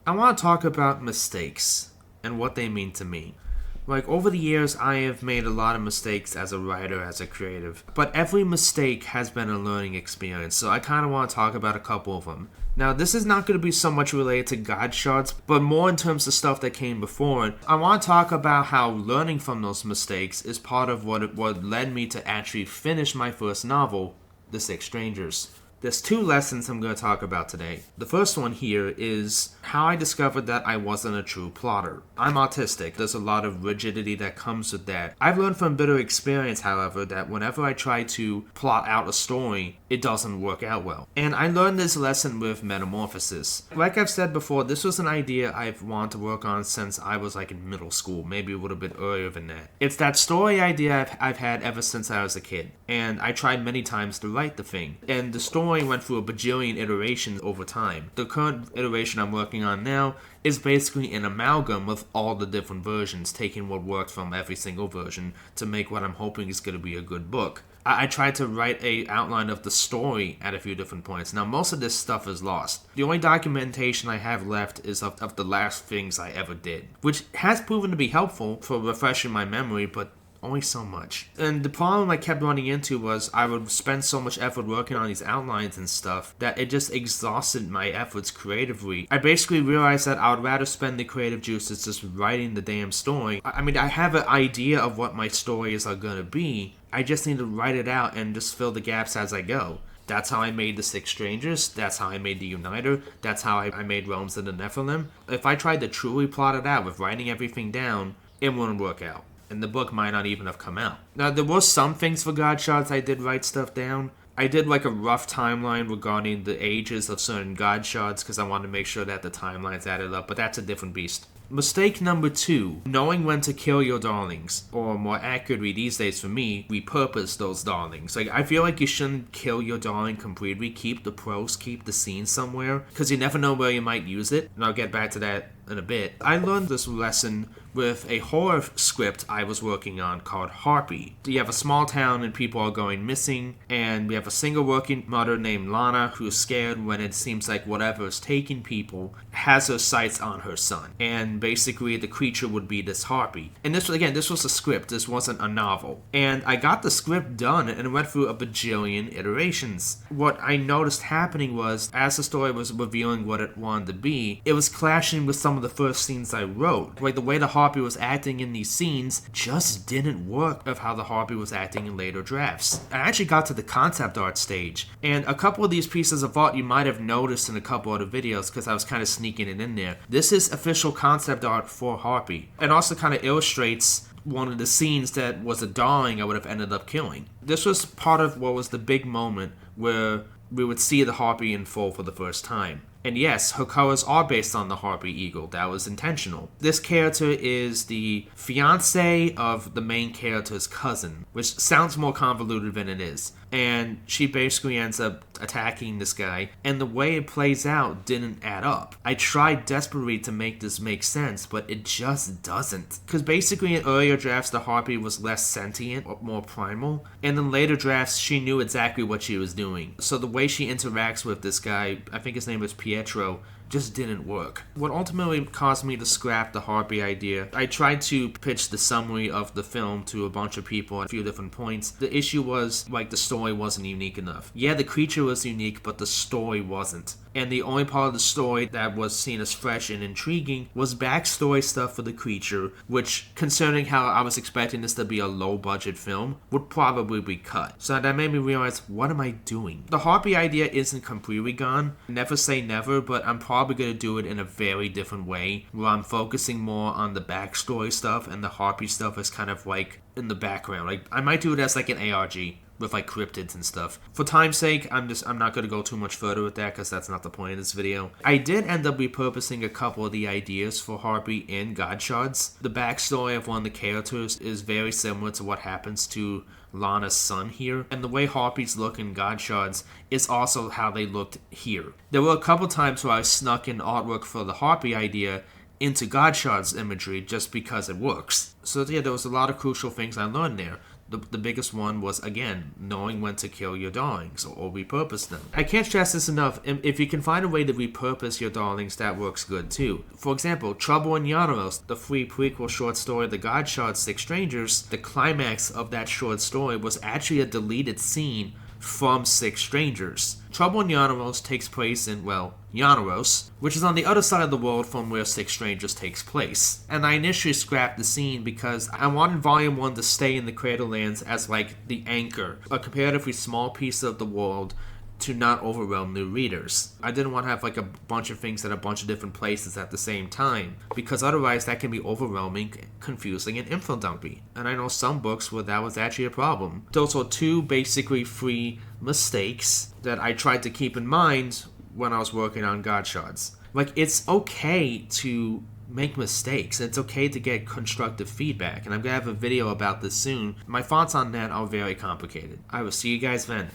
I want to talk about mistakes and what they mean to me. Like, over the years, I have made a lot of mistakes as a writer, as a creative. But every mistake has been a learning experience, so I kind of want to talk about a couple of them. Now, this is not going to be so much related to God Shards, but more in terms of stuff that came before it. I want to talk about how learning from those mistakes is part of what led me to actually finish my first novel, The Six Strangers. There's two lessons I'm going to talk about today. The first one here is how I discovered that I wasn't a true plotter. I'm autistic. There's a lot of rigidity that comes with that. I've learned from bitter experience, however, that whenever I try to plot out a story, it doesn't work out well. And I learned this lesson with Metamorphosis. Like I've said before, this was an idea I've wanted to work on since I was like in middle school, maybe a little bit earlier than that. It's that story idea I've had ever since I was a kid. And I tried many times to write the thing. And the story went through a bajillion iterations over time. The current iteration I'm working on now is basically an amalgam of all the different versions, taking what worked from every single version to make what I'm hoping is going to be a good book. I tried to write a outline of the story at a few different points. Now, most of this stuff is lost. The only documentation I have left is of the last things I ever did, which has proven to be helpful for refreshing my memory, but only so much. And the problem I kept running into was I would spend so much effort working on these outlines and stuff that it just exhausted my efforts creatively. I basically realized that I would rather spend the creative juices just writing the damn story. I mean, I have an idea of what my stories are gonna be. I just need to write it out and just fill the gaps as I go. That's how I made The Six Strangers, that's how I made The Uniter, that's how I made Realms of the Nephilim. If I tried to truly plot it out with writing everything down, it wouldn't work out. And the book might not even have come out. Now, there were some things for God Shards I did write stuff down. I did like a rough timeline regarding the ages of certain God Shards because I wanted to make sure that the timelines added up, but that's a different beast. Mistake number 2, knowing when to kill your darlings. Or more accurately these days for me, repurpose those darlings. Like, I feel like you shouldn't kill your darling completely. Keep the prose, keep the scene somewhere, because you never know where you might use it. And I'll get back to that in a bit. I learned this lesson with a horror script I was working on called Harpy. You have a small town and people are going missing, and we have a single working mother named Lana who is scared when it seems like whatever is taking people has her sights on her son. And basically the creature would be this harpy. And this was a script, this wasn't a novel. And I got the script done and it went through a bajillion iterations. What I noticed happening was, as the story was revealing what it wanted to be, it was clashing with some of the first scenes I wrote. Like, the way the harpy was acting in these scenes just didn't work of how the harpy was acting in later drafts. I actually got to the concept art stage, and a couple of these pieces of art you might have noticed in a couple other videos because I was kind of sneaking it in there. This is official concept art for Harpy. It also kind of illustrates one of the scenes that was a darling I would have ended up killing. This was part of what was the big moment where we would see the harpy in full for the first time. And yes, her colors are based on the harpy eagle. That was intentional. This character is the fiance of the main character's cousin, which sounds more convoluted than it is. And she basically ends up attacking this guy, and the way it plays out didn't add up. I tried desperately to make this make sense, but it just doesn't. Because basically in earlier drafts, the harpy was less sentient, or more primal, and in later drafts, she knew exactly what she was doing. So the way she interacts with this guy, I think his name is Pietro, just didn't work. What ultimately caused me to scrap the harpy idea, I tried to pitch the summary of the film to a bunch of people at a few different points. The issue was, like, the story wasn't unique enough. Yeah, the creature was unique, but the story wasn't. And the only part of the story that was seen as fresh and intriguing was backstory stuff for the creature, which, concerning how I was expecting this to be a low-budget film, would probably be cut. So that made me realize, what am I doing? The harpy idea isn't completely gone. Never say never, but I'm probably going to do it in a very different way, where I'm focusing more on the backstory stuff, and the harpy stuff is kind of like in the background. Like, I might do it as like an ARG with like cryptids and stuff. For time's sake, I'm not going to go too much further with that because that's not the point of this video. I did end up repurposing a couple of the ideas for Harpy in God Shards. The backstory of one of the characters is very similar to what happens to Lana's son here, and the way Harpies look in God Shards is also how they looked here. There were a couple times where I snuck in artwork for the Harpy idea into God Shards imagery just because it works. So yeah, there was a lot of crucial things I learned there. The biggest one was, again, knowing when to kill your darlings or repurpose them. I can't stress this enough. If you can find a way to repurpose your darlings, that works good too. For example, Trouble in Yarnaros, the free prequel short story The God Shard Six Strangers, the climax of that short story was actually a deleted scene from Six Strangers. Trouble in Yarnaros takes place in, well, Yarnaros, which is on the other side of the world from where Six Strangers takes place. And I initially scrapped the scene because I wanted Volume 1 to stay in the Cradlelands as like the anchor, a comparatively small piece of the world to not overwhelm new readers. I didn't want to have like a bunch of things at a bunch of different places at the same time, because otherwise that can be overwhelming, confusing, and info dumpy. And I know some books where that was actually a problem. Those are two basically free mistakes that I tried to keep in mind when I was working on God Shards. Like, it's okay to make mistakes. It's okay to get constructive feedback, and I'm gonna have a video about this soon. My thoughts on that are very complicated. I will see you guys then.